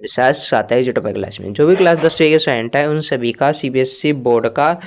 Research 27 class में जो भी क्लास 10वीं के स्टूडेंट है उन सभी का सीबीएसई बोर्ड का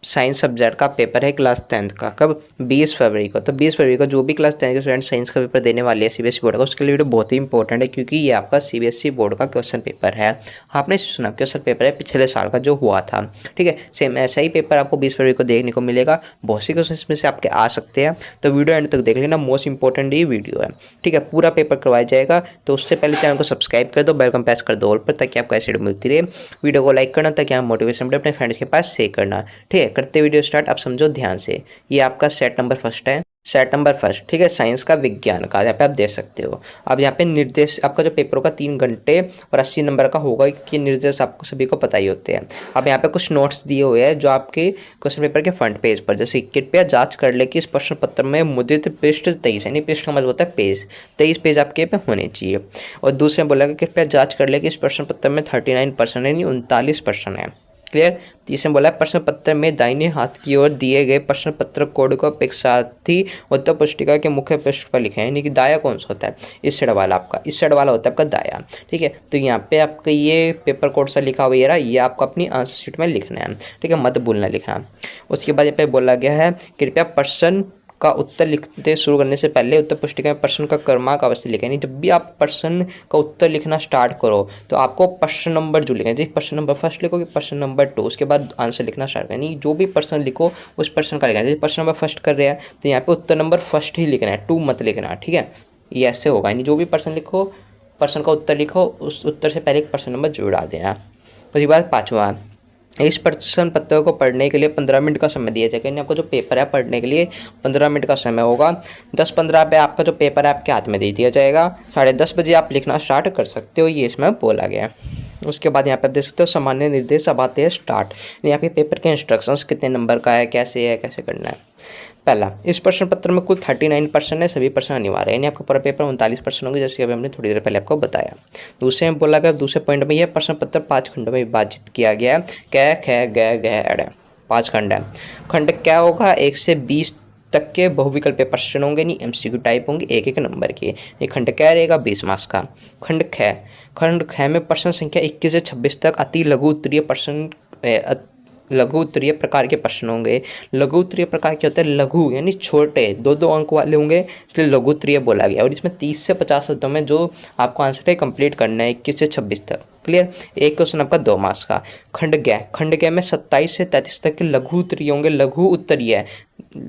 साइंस सब्जेक्ट का पेपर है क्लास 10th का। कब? 20 फरवरी को। तो 20 फरवरी को जो भी क्लास 10th के स्टूडेंट साइंस का पेपर देने वाले हैं सीबीएसई बोर्ड का, उसके लिए वीडियो बहुत ही इंपॉर्टेंट है, क्योंकि ये आपका सीबीएसई बोर्ड का क्वेश्चन पेपर है। आपने सुना क्वेश्चन पेपर है पिछले साल का जो हुआ था, ठीक है। सेम ऐसा ही पेपर आपको 20 फरवरी को देखने को मिलेगा। बहुत सी क्वेश्चन इसमें से आपके आ सकते हैं, तो वीडियो एंड तक देख लेना। मोस्ट इंपॉर्टेंट ये वीडियो है, ठीक है। पूरा पेपर करवाया जाएगा, तो उससे पहले चैनल को सब्सक्राइब कर दो, बेल आइकन प्रेस कर दो ऑल पर, ताकि आपको ऐसी वीडियो मिलती रहे। वीडियो को लाइक करना ताकि आप मोटिवेशन अपने फ्रेंड्स के पास शेयर करना, ठीक है। करते वीडियो स्टार्ट। आप समझो ध्यान से, ये आपका सेट नंबर फर्स्ट है, सेट नंबर फर्स्ट, ठीक है। साइंस का विज्ञान का यहाँ पे आप देख सकते हो। अब यहाँ पे निर्देश आपका जो पेपर होगा 3 घंटे और 80 नंबर का होगा, कि निर्देश आपको सभी को पता ही होते हैं। अब यहाँ पे कुछ नोट्स दिए हुए हैं जो आपके क्वेश्चन पेपर के फ्रंट पेज पर, जैसे कृपया जांच कर ले कि इस प्रश्न पत्र में मुद्रित पृष्ठ 23 यानी पृष्ठ का मतलब होता है पेज, 23 पेज आपके पे होने चाहिए। और दूसरे में बोला कि कृपया जांच कर ले कि इस प्रश्न पत्र में 39 प्रश्न यानी 39 प्रश्न है। क्लियर। तीसरे बोला प्रश्न पत्र में दाहिने हाथ की ओर दिए गए प्रश्न पत्र कोड को साथ ही उत्तर पुस्तिका के मुख्य पृष्ठ पर लिखें, यानी कि दाया कौन सा होता है? इस साइड वाला आपका, इस साइड वाला होता है आपका दाया, ठीक है। तो यहाँ पे आपका ये पेपर कोड सा लिखा हुआ है, ये आपको अपनी आंसर शीट में लिखना है, ठीक है, मत भूलना लिखना। उसके बाद यहाँ पे बोला गया है कृपया प्रश्न का उत्तर लिखते शुरू करने से पहले उत्तर पुस्तिका में प्रश्न का क्रमांक अवश्य लिखें। नहीं, जब भी आप प्रश्न का उत्तर लिखना स्टार्ट करो तो आपको प्रश्न नंबर जो लिखें, जैसे प्रश्न नंबर फर्स्ट लिखोगे, प्रश्न नंबर 2, उसके बाद आंसर लिखना स्टार्ट करें। नहीं, जो भी प्रश्न लिखो उस प्रश्न का लिखना। जैसे प्रश्न नंबर फर्स्ट कर रहे हैं तो यहाँ पे उत्तर नंबर फर्स्ट ही लिखना है, 2 मत लिखना, ठीक है। ये ऐसे होगा, यानी जो भी प्रश्न लिखो, प्रश्न का उत्तर लिखो, उस उत्तर से पहले एक प्रश्न नंबर जोड़ा देना। उसके बाद 5वां, इस प्रश्न पत्र को पढ़ने के लिए 15 मिनट का समय दिया जाएगा। यानी आपको जो पेपर है पढ़ने के लिए 15 मिनट का समय होगा। 10:15 पे आपका जो पेपर है आपके हाथ में दे दिया जाएगा। 10:30 बजे आप लिखना स्टार्ट कर सकते हो, ये इसमें बोला गया है। उसके बाद यहाँ पे आप देख सकते हो सामान्य निर्देश। अब आते हैं स्टार्ट। यहाँ पे पेपर के इंस्ट्रक्शंस कितने नंबर का है, कैसे करना है। पहला, इस प्रश्न पत्र में कुल 39 प्रश्न है, सभी प्रश्न अनिवार्य है, यानी आपका पूरा पेपर 39 प्रश्न होंगे, जैसे अभी हमने थोड़ी देर पहले आपको बताया। दूसरे में बोला गया, दूसरे पॉइंट में यह प्रश्न पत्र 5 खंडों में विभाजित किया गया है। क ख ग घ अड़ 5 खंड है। खंड क्या होगा? 1 से 20 तक के बहुविकल्पीय प्रश्न होंगे, नहीं एमसीक्यू टाइप होंगे, एक एक नंबर के। ये खंड क्या रहेगा? 20 मार्क्स का। खंड ख में प्रश्न संख्या 21 से 26 तक अति लघु उत्तरीय प्रश्न, लघु उत्तरीय प्रकार के प्रश्न होंगे। लघु उत्तरीय प्रकार के होते हैं लघु यानी छोटे, 2-2 अंक वाले होंगे, इसलिए लघु उत्तरीय बोला गया। और इसमें 30 से 50 शब्दों में जो आपको आंसर है कंप्लीट करना है 21 से 26 तक। क्लियर। एक क्वेश्चन आपका 2 मार्क्स का। खंड ग में 27 से 33 तक के लघु उत्तरीय होंगे, लघु उत्तरीय,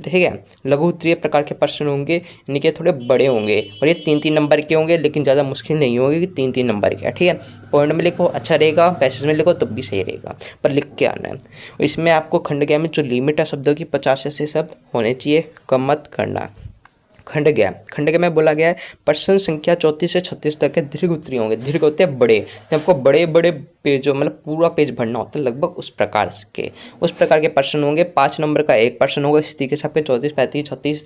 ठीक है। लघु उत्तरीय प्रकार के प्रश्न होंगे, यानी कि थोड़े बड़े होंगे, और ये 3-3 नंबर के होंगे, लेकिन ज़्यादा मुश्किल नहीं होगी कि 3-3 नंबर के, ठीक है। पॉइंट में लिखो अच्छा रहेगा, पैसेज में लिखो तब भी सही रहेगा, पर लिख के आना है। इसमें आपको खंड ग में जो लिमिट है शब्दों की 50 से शब्द होने चाहिए, कम मत करना। खंड ग में बोला गया है प्रश्न संख्या 34 से 36 तक के दीर्घ उत्तरीय होंगे। दीर्घ होते हैं बड़े, आपको बड़े बड़े पेज, मतलब पूरा पेज भरना होता है लगभग उस प्रकार के प्रश्न होंगे। 5 नंबर का एक प्रश्न होगा, इस तरीके से आपके 34, 35, 36,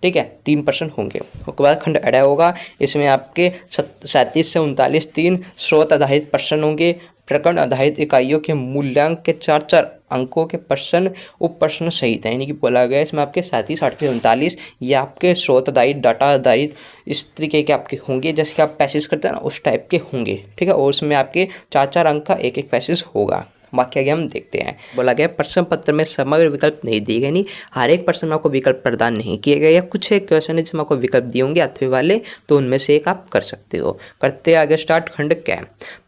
ठीक है, 3 प्रश्न होंगे। उसके बाद खंड अड़ा होगा, इसमें आपके 37 से 39 3 स्रोत आधारित प्रश्न होंगे। प्रकरण आधारित इकाइयों के मूल्यांक के 4-4 अंकों के प्रश्न उप प्रश्न सहित है, यानी कि बोला गया इसमें आपके 37, 38, 39 ये आपके स्रोत आधारित, डाटा आधारित इस तरीके के आपके होंगे, जैसे कि आप पैसेज करते हैं ना उस टाइप के होंगे, ठीक है। और उसमें आपके 4-4 अंक का एक एक पैसेज होगा। बाकी आगे हम देखते हैं। बोला गया प्रश्न पत्र में समग्र विकल्प नहीं दिए गए, नहीं हर एक प्रश्न में आपको विकल्प प्रदान नहीं किए गए, या कुछ एक क्वेश्चन है जिसमें आपको विकल्प दिए होंगे अथवा वाले, तो उनमें से एक आप कर सकते हो। करते आगे स्टार्ट। खंड क्या?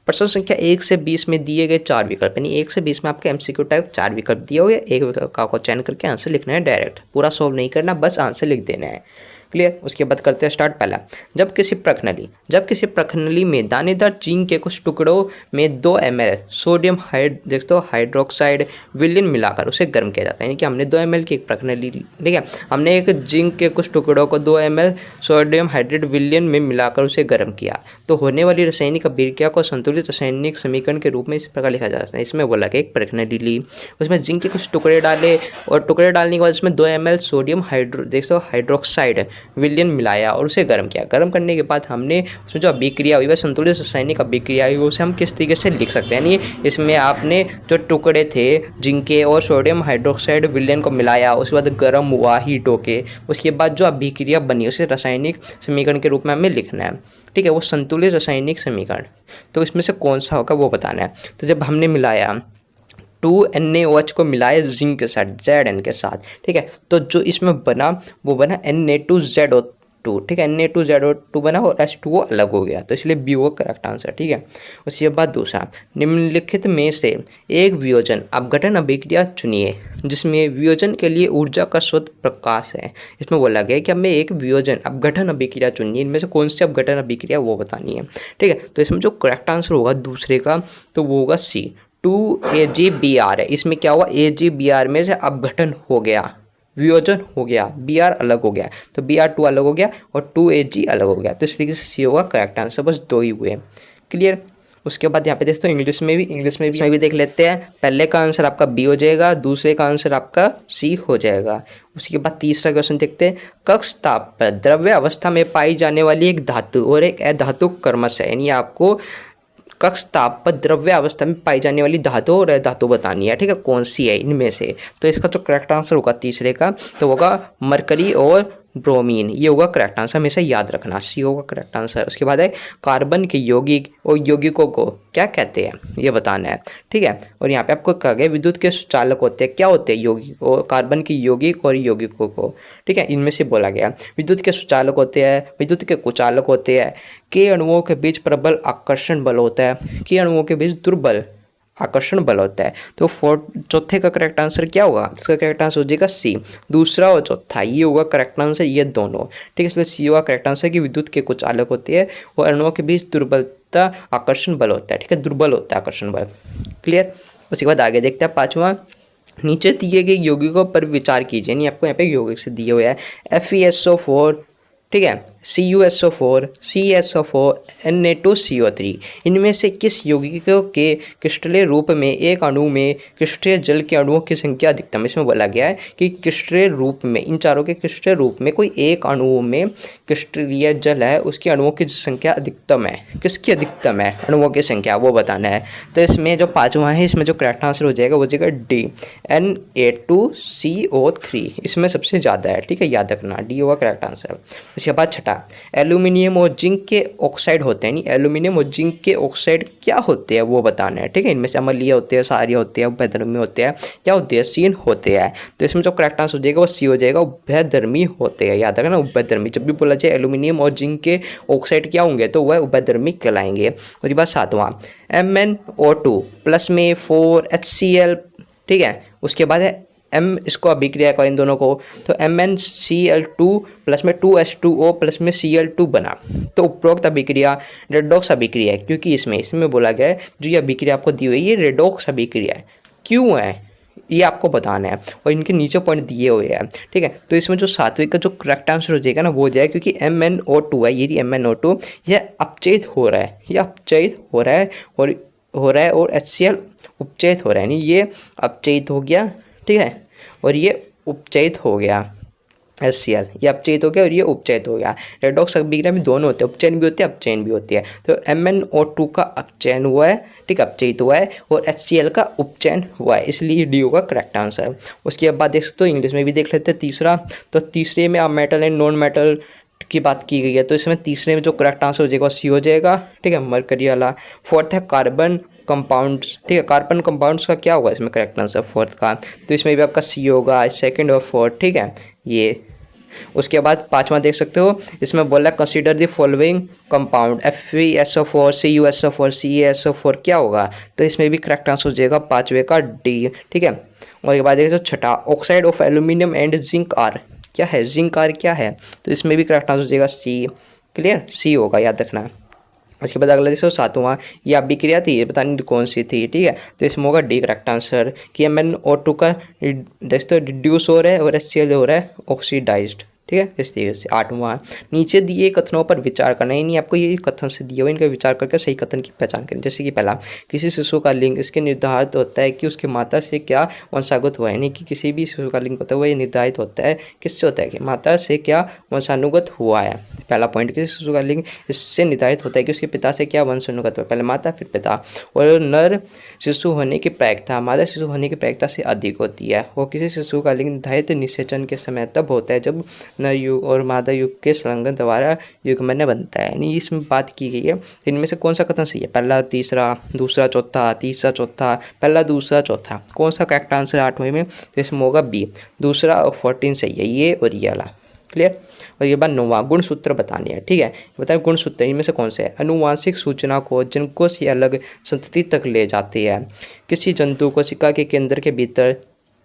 प्रश्न संख्या 1 से 20 में दिए गए 4 विकल्प, यानी 1 से 20 में आपके एमसीक्यू टाइप 4 विकल्प दिए हुए, एक विकल्प का चयन करके आंसर लिखना है डायरेक्ट, पूरा सॉल्व नहीं करना, बस आंसर लिख देना है। क्लियर। उसके बाद करते हैं स्टार्ट। पहला, जब किसी प्रखनली में दानेदार जिंक के कुछ टुकड़ों में 2 ml सोडियम हाइड्रोक्साइड विलयन मिलाकर उसे गर्म किया जाता है, यानी कि हमने 2 ml की एक प्रखनली, ठीक है, हमने एक जिंक के कुछ टुकड़ों को 2 ml सोडियम हाइड्रेट विलयन में मिलाकर उसे गर्म किया, तो होने वाली रासायनिक अभिक्रिया को संतुलित रासायनिक समीकरण के रूप में इस प्रकार लिखा जाता है। इसमें बोला गया एक प्रखनली ली, उसमें जिंक के कुछ टुकड़े डाले, और टुकड़े डालने के बाद इसमें 2 ml सोडियम हाइड्रोक्साइड विलयन मिलाया और उसे गर्म किया। गर्म करने के बाद हमने उसमें जो अभिक्रिया हुई वह संतुलित रासायनिक अभिक्रिया हुई उसे हम किस तरीके से लिख सकते हैं, यानी इसमें आपने जो टुकड़े थे जिंक के और सोडियम हाइड्रोक्साइड विलयन को मिलाया, उसके बाद गर्म हुआ हीट होके, उसके बाद जो अभिक्रिया बनी उसे रासायनिक समीकरण के रूप में हमें लिखना है। ठीक है, वो संतुलित रासायनिक समीकरण, तो इसमें से कौन सा होगा वो बताना है। तो जब हमने मिलाया 2NaOH को मिलाया जिंक के साथ Zn के साथ, ठीक है, तो जो इसमें बना वो बना Na2ZO2, ठीक है, Na2ZO2 बना और H2O अलग हो गया, तो इसलिए बी होगा करेक्ट आंसर। ठीक है, उसके बाद दूसरा, निम्नलिखित में से एक वियोजन अपघटन अभिक्रिया चुनिए जिसमें वियोजन के लिए ऊर्जा का स्रोत प्रकाश है। इसमें बोला गया कि हमें एक वियोजन अपघटन अभिक्रिया चुनिए, इनमें से कौन सी अपघटन अभिक्रिया वो बतानी है। ठीक है, तो इसमें जो करेक्ट आंसर होगा दूसरे का तो वो होगा सी, 2AgBr है। इसमें क्या हुआ, AgBr में से अपघटन हो गया, वियोजन हो गया, Br अलग हो गया, तो Br2 अलग हो गया और 2Ag अलग हो गया, तो इस तरीके से सी होगा करेक्ट आंसर। बस दो ही हुए, क्लियर। उसके बाद यहाँ पे देखते हो इंग्लिश में भी देख लेते हैं। पहले का आंसर आपका बी हो जाएगा, दूसरे का आंसर आपका सी हो जाएगा। उसके बाद तीसरा क्वेश्चन देखते हैं, कक्ष ताप पर द्रव्य अवस्था में पाई जाने वाली एक धातु और एक अधातु क्रमश है, यानी आपको कक्ष ताप पर द्रव्य अवस्था में पाई जाने वाली धातु और धातु बतानी है। ठीक है, कौन सी है इनमें से, तो इसका जो करेक्ट आंसर होगा तीसरे का तो होगा मरकरी और ब्रोमीन, ये होगा करेक्ट आंसर, हमेशा याद रखना, सी होगा करेक्ट आंसर। उसके बाद है कार्बन के यौगिक और यौगिकों को क्या कहते हैं ये बताना है। ठीक है, और यहाँ पे आपको कहा गया विद्युत के सुचालक होते हैं, क्या होते हैं यौगिक और कार्बन के यौगिक और यौगिकों को। ठीक है, इनमें से बोला गया विद्युत के सुचालक होते हैं, विद्युत के कुचालक होते हैं, के अणुओं के बीच प्रबल आकर्षण बल होता है, के अणुओं के बीच दुर्बल आकर्षण बल होता है। तो चौथे का करेक्ट आंसर क्या होगा, इसका करेक्ट आंसर हो जाएगा सी, दूसरा और चौथा ये होगा करेक्ट आंसर, ये दोनों। ठीक है, इसलिए सी होगा करेक्ट आंसर कि विद्युत के कुछ अलग होते हैं और अणुओं के बीच दुर्बलता आकर्षण बल होता है। ठीक है, दुर्बल होता है आकर्षण बल, क्लियर। उसके बाद आगे देखते हैं पांचवा, नीचे दिए गए यौगिकों पर विचार कीजिए, यानी आपको यहाँ पे यौगिक से दिए हुए हैं FeSO4, ठीक है, CuSO4, CSO4, Na2CO3, इनमें से किस यौगिकों के क्रिस्टलीय रूप में एक अणु में क्रिस्टलीय जल के अणुओं की संख्या अधिकतम। इसमें बोला गया है कि क्रिस्टलीय रूप में इन चारों के क्रिस्टलीय रूप में कोई एक अणु में क्रिस्टलीय जल है उसके अणुओं की संख्या अधिकतम है, किसकी अधिकतम है अणुओं की संख्या वो बताना है। तो इसमें जो पाँचवा है इसमें जो करेक्ट आंसर हो जाएगा वो जाएगा डी, Na2CO3, इसमें सबसे ज़्यादा है। ठीक है, याद रखना डी होगा करेक्ट आंसर। इसके बाद छठा, एल्यूमिनियम और जिंक के ऑक्साइड होते हैं, यानी एल्यूमिनियम और जिंक के ऑक्साइड क्या होते हैं वो बताना है। ठीक है, इनमें से अम्लीय होते हैं, क्षारीय होते हैं, उभयधर्मी होते हैं, क्या होते हैं, सीन होते हैं। तो इसमें जो करेक्ट आंसर हो जाएगा वो सी हो जाएगा, उभयधर्मी होते हैं। याद रखना उभयधर्मी, जब भी बोला जाए एल्यूमिनियम और जिंक के ऑक्साइड क्या होंगे तो वह उभयधर्मी कहलाएंगे। उसके बाद सातवां, MnO2 प्लस में 4HCl, ठीक है, उसके बाद है M, इसको अभिक्रिया करें इन दोनों को, तो MnCl2 प्लस में 2H2O प्लस में Cl2 बना। तो उपरोक्त अभिक्रिया रेडॉक्स अभिक्रिया है, क्योंकि इसमें बोला गया है जो ये अभिक्रिया आपको दी हुई है ये रेडॉक्स अभिक्रिया है। क्यों है ये आपको बताना है और इनके नीचे पॉइंट दिए हुए हैं। ठीक है, तो इसमें जो सातवें का जो करेक्ट आंसर हो जाएगा ना वो हो जाएगा, क्योंकि MnO2 है, यदि MnO2 यह अपचयित हो रहा है, यह अपचयित हो रहा है और HCl उपचयित हो रहा है, यानी ये अपचयित हो गया, ठीक है, और ये उपचयित हो गया, HCl ये अपचयित हो गया और ये उपचयित हो गया। रेडॉक्स अभिक्रिया में दोनों होते हैं, उपचयन भी होती है अपचयन भी होती है। तो MnO2 का अपचयन हुआ है, ठीक, अपचयित हुआ है, और HCl का उपचयन हुआ है, इसलिए डी होगा करेक्ट आंसर। उसके बाद देख सकते हो इंग्लिश में भी देख लेते हैं तीसरा, तो तीसरे में आप मेटल एंड नॉन मेटल की बात की गई है, तो इसमें तीसरे में जो करेक्ट आंसर हो जाएगा सी हो जाएगा। ठीक है, मरकरी वाला। फोर्थ है कार्बन कंपाउंड्स, ठीक है, कार्बन कंपाउंड्स का क्या होगा इसमें करेक्ट आंसर फोर्थ का, तो इसमें भी आपका सी होगा, सेकंड और फोर्थ। ठीक है, ये। उसके बाद पांचवा देख सकते हो, इसमें बोला consider the following compound FeSO4, CuSO4, CaSO4 क्या होगा, तो इसमें भी करेक्ट आंसर हो जाएगा पाँचवें का डी। ठीक है, और ये बाद देखो छठा, oxide of aluminium and zinc are क्या है, जिंक आर क्या है, तो इसमें भी करेक्ट आंसर हो जाएगा सी, क्लियर, सी होगा, याद रखना। उसके बाद अगला देखो सातवां, ये अभिक्रिया थी, ये पता नहीं कौन सी थी। ठीक है, तो इसमें होगा डी करेक्ट आंसर कि MnO2 का दोस्तों रिड्यूस हो रहा है और HCl हो रहा है ऑक्सीडाइज्ड। ठीक है। इस तरीके से 8वां नीचे दिए कथनों पर विचार करना, यानी आपको ये कथन से दिए हुए इनका विचार करके सही कथन की पहचान करें। जैसे कि पहला, किसी शिशु का लिंग इसके निर्धारित होता है कि उसके माता से क्या वंशानुगत हुआ है, यानी कि किसी भी शिशु का लिंग होता है वो ये निर्धारित होता है किससे होता है कि माता से क्या वंशानुगत हुआ है। पहला पॉइंट, किसी शिशु का लिंग इससे निर्धारित होता है कि उसके पिता से क्या वंशानुगत हुआ है, पहले माता फिर पिता। और नर शिशु होने की प्रायिकता मादा शिशु होने की प्रायिकता से अधिक होती है। वो किसी शिशु का लिंग निर्धारित निषेचन के समय तब होता है जब नर युग और मादा युग के संलग्न द्वारा युग्मन बनता है, यानी इसमें बात की गई है। इनमें से कौन सा कथन सही है, पहला तीसरा दूसरा चौथा तीसरा चौथा, पहला दूसरा चौथा, कौन सा करेक्ट आंसर 8वें में, तो इसमें होगा बी, दूसरा और 14 सही है, ये और ये वाला। क्लियर। और ये बात 9वां, गुणसूत्र बतानी है। ठीक है, बताएं गुणसूत्र इनमें से कौन से है। अनुवांशिक सूचना को जनकों से अलग संतति तक ले जाती है। किसी जंतु कोशिका के केंद्र के भीतर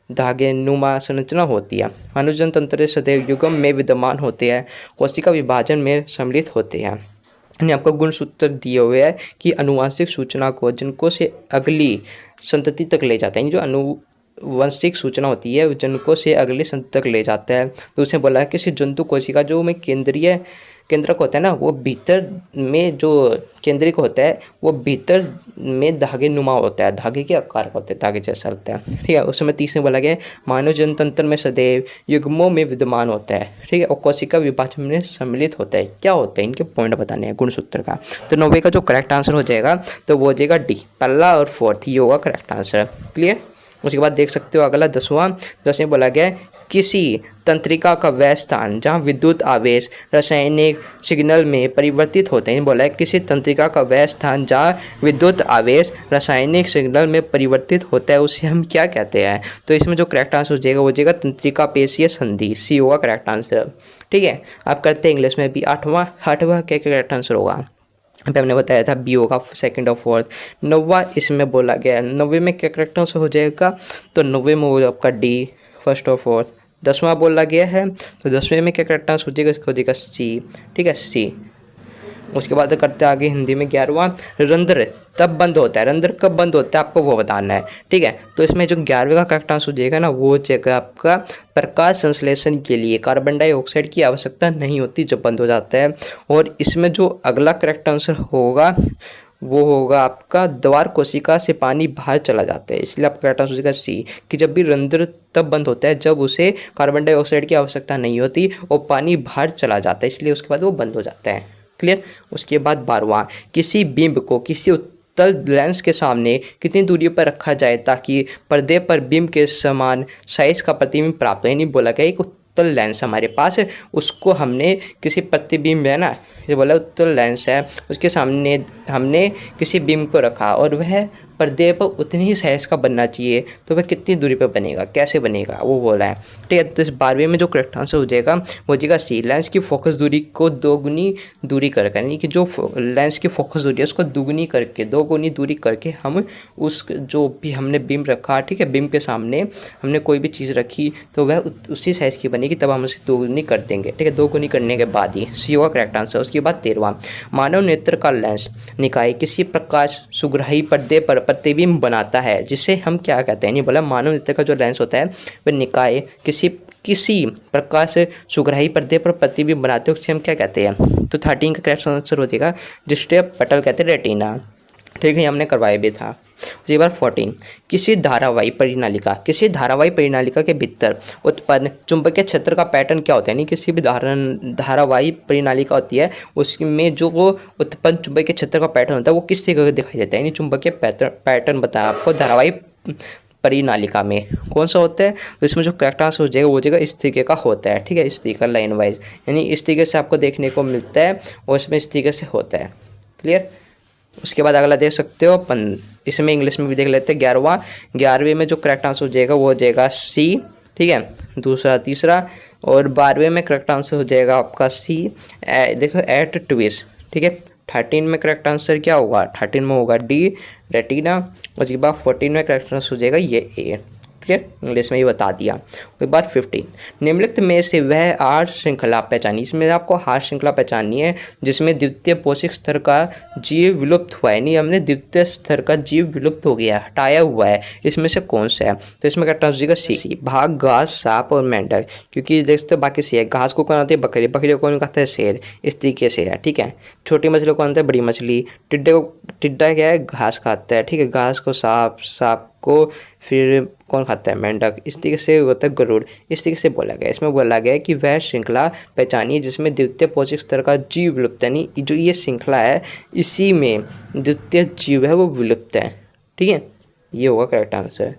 धागे नुमा संरचना होती है। अनुजन तंत्र सदैव युग्म में विद्यमान होते हैं, कोशिका विभाजन में सम्मिलित होते हैं। यानी आपको गुणसूत्र दिए हुए है कि अनुवांशिक सूचना को जनकों से अगली संतति तक ले जाते हैं। जो अनुवांशिक सूचना होती है जनकों से अगली संतति तक ले जाता है। दूसरे बोला है किसी जंतु कोशिका जो में केंद्रक होता है ना, वो भीतर में जो केंद्रिक होता है वो भीतर में धागे नुमा होता है, धागे के आकार का होता है, धागे जैसा होता है। ठीक है, उस समय तीसरे बोला गया मानव जनतंत्र में सदैव युग्मों में विद्यमान होता है। ठीक है, और कोशिका विभाजन में सम्मिलित होता है। क्या होता है, इनके पॉइंट बताने हैं गुणसूत्र का। तो 9वें का जो करेक्ट आंसर हो जाएगा तो वो हो जाएगा डी, पहला और 4th, ये होगा करेक्ट आंसर। क्लियर। उसके बाद देख सकते हो अगला 10वां बोला गया किसी तंत्रिका का वह स्थान जहाँ विद्युत आवेश रासायनिक सिग्नल में परिवर्तित होते हैं। बोला है किसी तंत्रिका का वह स्थान जहाँ विद्युत आवेश रासायनिक सिग्नल में परिवर्तित होता है उसे हम क्या कहते हैं। तो इसमें जो करेक्ट आंसर हो जाएगा वो जाएगा तंत्रिका पेशीय संधि, सी होगा करेक्ट आंसर। ठीक है, आप करते हैं इंग्लिश में भी 8वां क्या करेक्ट आंसर होगा, पे हमने बताया था बी होगा 2nd और 4th। 9वां इसमें बोला गया 90 में क्या करेक्ट आंसर हो जाएगा, तो 90 में होगा आपका डी 1st और 4th। 10वां बोला गया है तो 10वें में क्या करेक्ट आंसर हो जाएगा, इसको हो जाएगा सी। ठीक है, सी। उसके बाद करते आगे हिंदी में 11वां, रंध्र तब बंद होता है, रंध्र कब बंद होता है आपको वो बताना है। ठीक है, तो इसमें जो 11वें का करेक्ट आंसर हो जाएगा ना वो हो जाएगा आपका प्रकाश संश्लेषण के लिए कार्बन डाइऑक्साइड की आवश्यकता नहीं होती जब बंद हो जाता है। और इसमें जो अगला करेक्ट आंसर होगा वो होगा आपका द्वार कोशिका से पानी बाहर चला जाता है, इसलिए आपका करेक्ट आंसर हो जाएगा सी, कि जब भी रंध्र तब बंद होता है जब उसे कार्बन डाइऑक्साइड की आवश्यकता नहीं होती और पानी बाहर चला जाता है, इसलिए उसके बाद वो बंद हो जाता है। क्लियर। उसके बाद 12वां, किसी बिंब को किसी उत्तल लेंस के सामने कितनी दूरी पर रखा जाए ताकि पर्दे पर बिंब के समान साइज का प्रतिबिंब प्राप्त हो। यानी बोला गया एक उत्तल लेंस हमारे पास है, उसको हमने किसी प्रतिबिंब है ना, जो बोला उत्तल लेंस है उसके सामने हमने किसी बिंब को रखा और वह पर्दे पर उतनी ही साइज का बनना चाहिए, तो वह कितनी दूरी पर बनेगा, कैसे बनेगा वो बोला है। ठीक है, तो इस 12वें में जो करेक्ट आंसर हो जाएगा वो हो जाएगा सी, लेंस की फोकस दूरी को 2 गुनी दूरी करके, यानी कि जो लेंस की फोकस दूरी है उसको 2 गुनी दूरी करके हम उस जो भी हमने बिंब रखा, ठीक है, बिंब के सामने हमने कोई भी चीज़ रखी तो वह उसी साइज़ की बनेगी, तब हम उसे 2 गुनी कर देंगे। ठीक है, 2 गुनी करने के बाद ही सी होगा करेक्ट आंसर। उसके बाद 13वां, मानव नेत्र का लेंस निकाय किसी प्रकाश सुग्राही पर्दे पर प्रतिबिंब बनाता है जिसे हम क्या कहते हैं। नहीं बोला मानव नेत्र का जो लेंस होता है वह निकाय किसी प्रकाश सुग्राही पर्दे पर प्रतिबिंब बनाते हैं उसे हम क्या कहते हैं। तो 13 का करेक्ट आंसर हो जाएगा जिससे पटल कहते हैं रेटिना। ठीक है, हमने करवाया भी था। उसके बाद 14, किसी धारावाही परिनालिका के भीतर उत्पन्न चुंबकीय क्षेत्र का पैटर्न क्या होता है। यानी किसी भी धारावाही परिनालिका होती है उसमें जो वो उत्पन्न चुंबकीय क्षेत्र का पैटर्न होता है वो किस तरीके का दिखाई देता है। यानी चुंबकीय पैटर्न बताया आपको धारावाही परिनालिका में कौन सा होता है, तो इसमें जो करेक्ट आंसर हो जाएगा वो जगह इस तरीके का होता है। ठीक है, इस तरीके का लाइन वाइज, यानी इस तरीके से आपको देखने को मिलता है और इसमें इस तरीके से होता है। क्लियर। उसके बाद अगला देख सकते हो इसमें इंग्लिश में भी देख लेते हैं 11वें में जो करेक्ट आंसर हो जाएगा वो हो जाएगा सी। ठीक है, दूसरा तीसरा, और 12वें में करेक्ट आंसर हो जाएगा आपका सी, देखो एट ट्विस्ट। ठीक है, 13 में करेक्ट आंसर क्या होगा, 13 में होगा डी रेटिना। उसके बाद 14 में करेक्ट आंसर हो जाएगा ये ए क्लियर, इंग्लिश में ही बता दिया। उसके बाद 15 निम्नलिखित में से वह आहार श्रृंखला पहचानी, इसमें आपको आहार श्रृंखला पहचाननी है जिसमें द्वितीय पोषक स्तर का जीव विलुप्त हुआ है, नहीं हमने द्वितीय स्तर का जीव विलुप्त हो गया, हटाया हुआ है, इसमें से कौन सा है? तो इसमें करेक्ट आंसर हो सी, भाग, घास, सांप और मेंढक, क्योंकि देखते बाकी से है, घास को कौन आती है? बकरी, बकरी को कौन खाता है? शेर, इस तरीके से है, ठीक है। छोटी मछली को कौन आता है? बड़ी मछली। टिड्डा क्या है? घास खाता है, ठीक है, घास को सांप, सांप को फिर कौन खाता है? मेंढक, इस तरीके से होता है गरुड़, इस तरीके से बोला गया। इसमें बोला गया कि वह श्रृंखला पहचानिए जिसमें द्वितीय पोषक स्तर का जीव विलुप्त है, यानी जो ये श्रृंखला है इसी में द्वितीय जीव है वो विलुप्त है, ठीक है, ये होगा करेक्ट आंसर।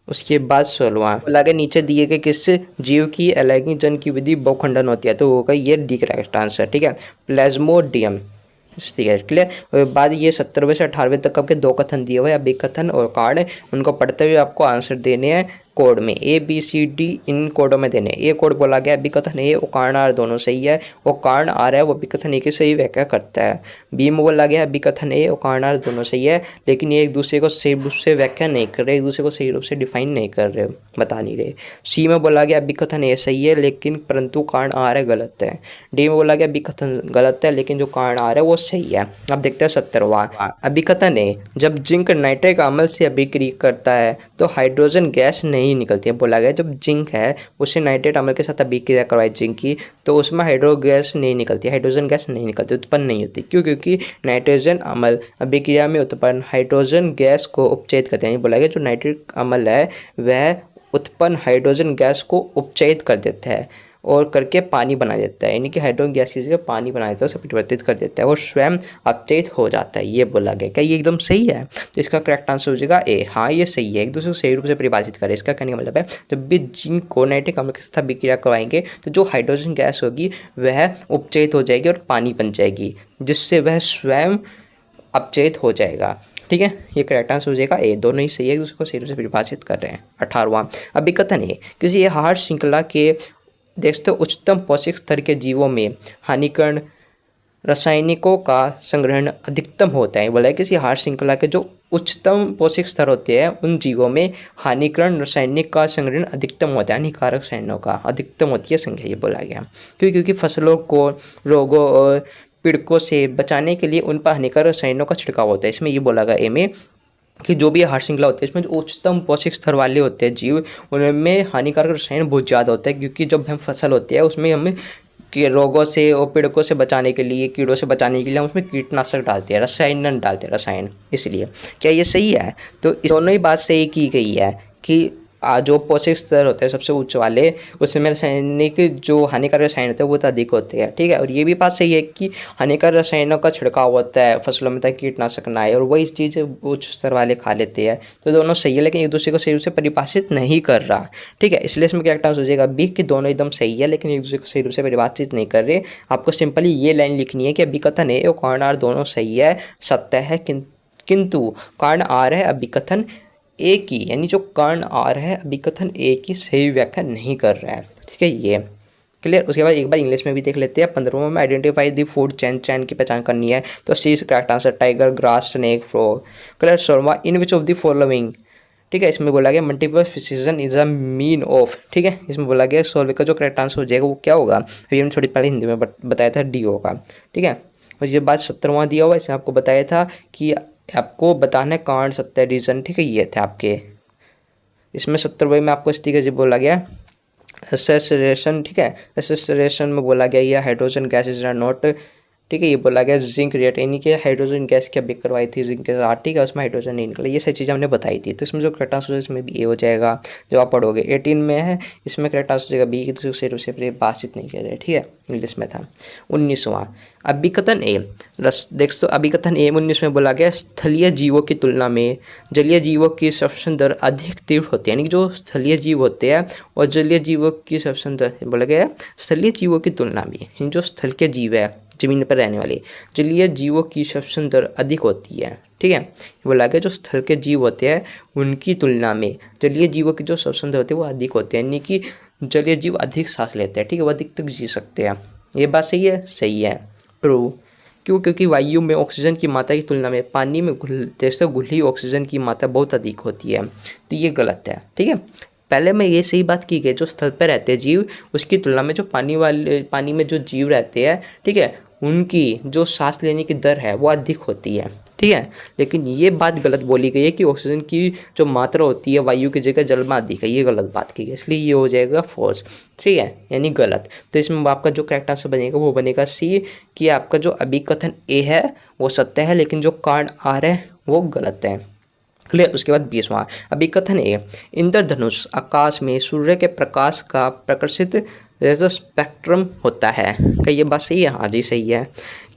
उसके बाद 16वां बोला गया नीचे दिए गए किस जीव की अलैंगिक जन की विधि बहुखंडन होती है, तो होगा ये डी करेक्ट आंसर, ठीक है, प्लाज्मोडियम, ठीक है, क्लियर। और बाद ये 17वें से 18वें तक आपके 2 कथन दिए हुए, अभिकथन और कारण, उनको पढ़ते हुए आपको आंसर देने हैं कोड में, ABCD इन कोडों में देने। ए कोड बोला गया अभिकथन ए और कारण आर दोनों सही है, और कारण आर है वो अभिकथन ए की सही व्याख्या करता है। बी में बोला गया अभिकथन ए और कारण आर दोनों सही है, लेकिन ये एक दूसरे को सही रूप से व्याख्या नहीं कर रहे, एक दूसरे को सही रूप से डिफाइन नहीं कर रहे, बता नहीं रहे। सी में बोला गया अभिकथन ए सही है लेकिन परंतु कारण आर है गलत है। डी में बोला गया अभिकथन गलत है लेकिन जो कारण आर है वो सही है। अब देखते हैं 17वां अभिकथन ए, जब जिंक नाइट्रिक अम्ल से अभिक्रिया करता है तो हाइड्रोजन गैस नहीं निकलती है। बोला गया जब जिंक है उससे नाइट्रेट अम्ल के साथ अभिक्रिया करवाई जिंक की, तो उसमें हाइड्रो गैस नहीं निकलती, हाइड्रोजन गैस नहीं निकलती, उत्पन्न नहीं होती। क्यों? क्योंकि नाइट्रोजन अम्ल अभिक्रिया में उत्पन्न हाइड्रोजन गैस को उपचयित करते हैं। बोला गया जो नाइट्रिक अम्ल है वह उत्पन्न हाइड्रोजन गैस को उपचयित कर देता है और करके पानी बना देता है, यानी कि हाइड्रोजन गैस की जगह पानी बना देता है, उसे परिवर्तित कर देता है और स्वयं अपचयित हो जाता है। ये बोला गया। क्या ये एकदम सही है? तो इसका करेक्ट आंसर हो जाएगा ए। हाँ ये सही है, एक दूसरे को सही रूप से परिभाषित करें। इसका कहने का मतलब है जब भी जिंक को नाइट्रिक अम्ल के साथ अभिक्रिया करवाएंगे तो जो हाइड्रोजन गैस होगी वह उपचयित हो जाएगी और पानी बन जाएगी, जिससे वह स्वयं अपचयित हो जाएगा। ठीक है, ये करेक्ट आंसर हो जाएगा ए। दोनों ही सही है, एक दूसरे को सही रूप से परिभाषित कर रहे हैं। 18वां अभिकथन ए, किसी आहार श्रृंखला के देखते उच्चतम पौष्टिक स्तर के जीवों में हानिकारक रासायनिकों का संग्रहण अधिकतम होता है। बोला है किसी आहार श्रृंखला के जो उच्चतम पौष्टिक स्तर होते हैं उन जीवों में हानिकारक रासायनिक का संग्रहण अधिकतम होता है, हानिकारक रसायनों का अधिकतम होती है संख्या, ये बोला गया। क्योंकि फसलों को रोगों और पीड़कों से बचाने के लिए उन पर हानिकारक रसायनों का छिड़काव होता है। इसमें ये बोला गया ए में कि जो भी आहार श्रृंखला होते हैं इसमें जो उच्चतम पौष्टिक स्तर वाले होते हैं जीव, उनमें हानिकारक रसायन बहुत ज़्यादा होता है। क्योंकि जब हम फसल होती है उसमें हमें रोगों से और पीड़कों से बचाने के लिए, कीड़ों से बचाने के लिए हम उसमें कीटनाशक डालते हैं, रसायन डालते हैं, रसायन। इसलिए क्या ये सही है? तो दोनों ही बात सही की गई है कि जो पौष्टिक स्तर होते हैं सबसे उच्च वाले उसमें रासायनिक जो हानिकारक रसायन होते हैं वो तो अधिक होते हैं। ठीक है, और ये भी बात सही है कि हानिकारक रसायनों का छिड़काव होता है फसलों में ताकि कीटनाशक ना आए, और वही चीज़ उच्च स्तर वाले खा लेते हैं। तो दोनों सही है लेकिन एक दूसरे को सही रूप से परिभाषित नहीं कर रहा। ठीक है, इसलिए इसमें करेक्ट आंसर हो जाएगा बी कि दोनों एकदम सही है लेकिन एक दूसरे को सही रूप से परिभाषित नहीं कर रहे। आपको सिंपली ये लाइन लिखनी है कि अभिकथन है और कारण आर दोनों सही है, सत्य है, किंतु कारण आर है अभिकथन ए की, यानी जो कारण आर है अभिकथन ए की सही व्याख्या नहीं कर रहा है। ठीक है, ये क्लियर। उसके बाद एक बार इंग्लिश में भी देख लेते हैं। 15वां में identify the food chain, chain की पहचान करनी है। तो C correct answer tiger, grass, snake, frog. Clear. 16वां in which of the following, ठीक है, इसमें बोला गया multiple fission is a mean of. ठीक है, इसमें बोला गया 16 का जो करेक्ट आंसर हो जाएगा वो क्या होगा, अभी हमने थोड़ी पहले हिंदी में बताया था डी होगा। ठीक है, और ये बात 17वां दिया हुआ, इसमें आपको बताया था कि आपको बताना है कारण, सत्य, रीजन। ठीक है, ये थे आपके इसमें 17वें में आपको इस तरीके से बोला गया एसेसरेशन। ठीक है, एसेसरेशन में बोला गया ये हाइड्रोजन गैस इज नॉट। ठीक है, ये बोला गया जिंक रिएक्ट, यानी कि हाइड्रोजन गैस की अभिक्रिया करवाई थी जिंक के साथ। ठीक है, उसमें हाइड्रोजन नहीं निकला, ये सारी चीज़ें हमने बताई थी। तो इसमें जो करेक्ट आंसर है इसमें भी ए हो जाएगा जब आप पढ़ोगे। 18 में है, इसमें करेक्ट आंसर हो जाएगा बी, की दूसरे रूप से परिभाषित नहीं किया जाए। ठीक है, इंग्लिश में था। 19वां अभिकथन ए, देखो अभिकथन ए 19 में बोला गया स्थलीय जीवों की तुलना में जलीय जीवों की श्वसन दर अधिक तीव्र होती है, यानी कि जो स्थलीय जीव होते हैं और जलीय जीवों की श्वसन दर, बोला गया स्थलीय जीवों की तुलना में जो स्थल के जीव है जमीन पर रहने वाले जलीय जीवों की श्वसन दर अधिक होती है। ठीक है, बोला गया जो स्थल के जीव होते हैं उनकी तुलना में जलीय जीवों की जो श्वसन दर होती है वो अधिक होती है, यानी कि जलीय जीव अधिक सांस लेते हैं। ठीक है, वो अधिक तक जी सकते हैं। ये बात सही है? सही है, ट्रू। क्यों? क्योंकि वायु में ऑक्सीजन की मात्रा की तुलना में पानी में घुलते से घुली ऑक्सीजन की मात्रा बहुत अधिक होती है, तो ये गलत है। ठीक है, पहले में ये सही बात की गई, जो स्थल पर रहते हैं जीव उसकी तुलना में जो पानी में जो जीव रहते हैं, ठीक है, उनकी जो सांस लेने की दर है वो अधिक होती है। ठीक है, लेकिन ये बात गलत बोली गई है कि ऑक्सीजन की जो मात्रा होती है वायु की जगह जल में अधिक है, ये गलत बात की गई, इसलिए ये हो जाएगा फॉल्स। ठीक है, यानी गलत। तो इसमें आपका जो करेक्ट आंसर बनेगा वो बनेगा सी, कि आपका जो अभिकथन ए है वो सत्य है, लेकिन जो कारण आर है वो गलत है। क्लियर। उसके बाद 20वां अभिकथन ए, इंद्रधनुष आकाश में सूर्य के प्रकाश का प्रकाशित जो स्पेक्ट्रम होता है। क्या ये बात सही है? हाँ जी सही है,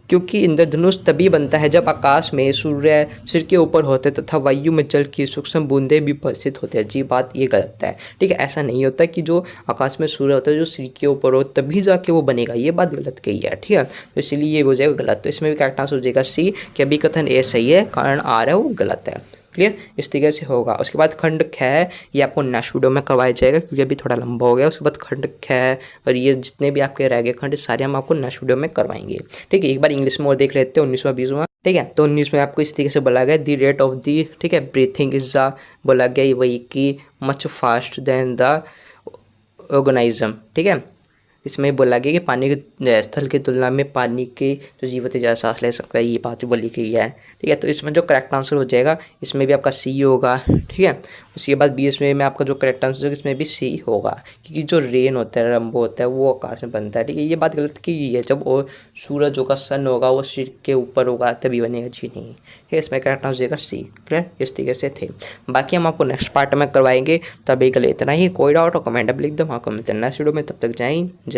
क्योंकि इंद्रधनुष तभी बनता है जब आकाश में सूर्य सिर के ऊपर होते तथा वायु में जल की सूक्ष्म बूंदें भी उपस्थित होती है। जी बात ये गलत है। ठीक है, ऐसा नहीं होता कि जो आकाश में सूर्य होता है जो सिर के ऊपर हो तभी जाके वो बनेगा, ये बात गलत कही है। ठीक है, तो इसलिए ये हो जाएगा गलत। तो इसमें भी करेक्ट आंसर हो जाएगा सी, कि अभिकथन ए सही है, कारण आर है वो गलत है। क्लियर, इस तरीके से होगा। उसके बाद खंड ख है, ये आपको नेक्स्ट वीडियो में करवाया जाएगा क्योंकि अभी थोड़ा लंबा हो गया। उसके बाद खंड ख और ये जितने भी आपके रह गए खंड सारे हम आपको नेक्स्ट वीडियो में करवाएंगे। ठीक है, एक बार इंग्लिश में और देख लेते हैं 19वां 20वां। ठीक है, तो 19 में आपको इस तरीके से बोला गया द रेट ऑफ द, ठीक है, ब्रीथिंग इज द, बोला गया वही कि much fast than the organism. ठीक है, इसमें बोला गया कि पानी के स्थल की तुलना में पानी के जो जीवित ज़्यादा सांस ले सकता है, ये बात बोली गई है। ठीक है, तो इसमें जो करेक्ट आंसर हो जाएगा इसमें भी आपका सी होगा। ठीक है, उसके बाद 20 में आपका जो करेक्ट आंसर होगा इसमें भी सी होगा, क्योंकि जो रेन होता है, रंबो होता है, वो आकाश में बनता है। ठीक है, ये बात गलत की गई है, जब वो सूरज होगा, सन होगा, वो सिर के ऊपर होगा तभी बनेगा। जी नहीं, ठीक है, इसमें करेक्ट आंसर हो जाएगा सी। क्लियर, इस तरीके से थे। बाकी हम आपको नेक्स्ट पार्ट में करवाएंगे, तभी के लिए इतना ही। कोई डाउट हो कमेंट अब लिख दो, हाँ कमेंट नेक्स्ट वीडियो में। तब तक जय हिंद, जय